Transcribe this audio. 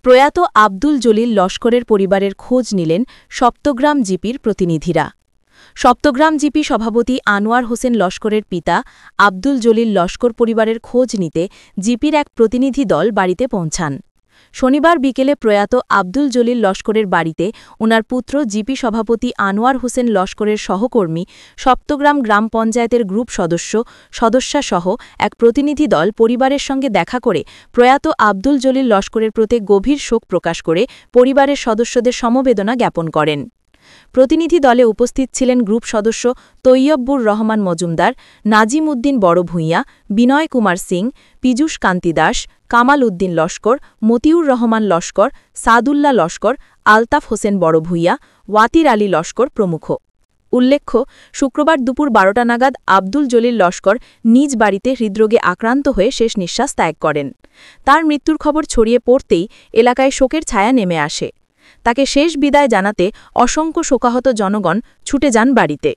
প্রয়াত আব্দুল জলিল লস্করের পরিবারের খোঁজ নিলেন সপ্তগ্রাম জিপির প্রতিনিধিরা। সপ্তগ্রাম জিপি সভাপতি আনোয়ার হোসেন লস্করের পিতা আব্দুল জলিল লস্কর পরিবারের খোঁজ নিতে জিপির এক প্রতিনিধি দল বাড়িতে পৌঁছান। শনিবার বিকেলে প্রয়াত আব্দুল জলিল লস্করের বাড়িতে ওনার পুত্র জিপি সভাপতি আনোয়ার হোসেন লস্করের সহকর্মী, সপ্তগ্রাম গ্রাম পঞ্চায়েতের গ্রুপ সদস্যাসহ এক প্রতিনিধি দল পরিবারের সঙ্গে দেখা করে প্রয়াত আব্দুল জলিল লস্করের প্রতি গভীর শোক প্রকাশ করে পরিবারের সদস্যদের সমবেদনা জ্ঞাপন করেন। প্রতিনিধি দলে উপস্থিত ছিলেন গ্রুপ সদস্য তৈয়ব্বুর রহমান মজুমদার, নাজিম উদ্দিন বড় ভূঁইয়া, বিনয় কুমার সিং, পীযূষ কান্তি দাস, কামাল উদ্দিন লস্কর, মতিউর রহমান লস্কর, সাদুল্লাহ লস্কর, আলতাফ হোসেন বড় ভূঁইয়া, ওয়াতির আলী লস্কর প্রমুখ। উল্লেখ্য, শুক্রবার দুপুর 12টা নাগাদ আব্দুল জলিল লস্কর নিজ বাড়িতে হৃদরোগে আক্রান্ত হয়ে শেষ নিঃশ্বাস ত্যাগ করেন। তার মৃত্যুর খবর ছড়িয়ে পড়তেই এলাকায় শোকের ছায়া নেমে আসে। তাকে শেষ বিদায় জানাতে অসংখ্য শোকাহত জনগণ ছুটে যান বাড়িতে।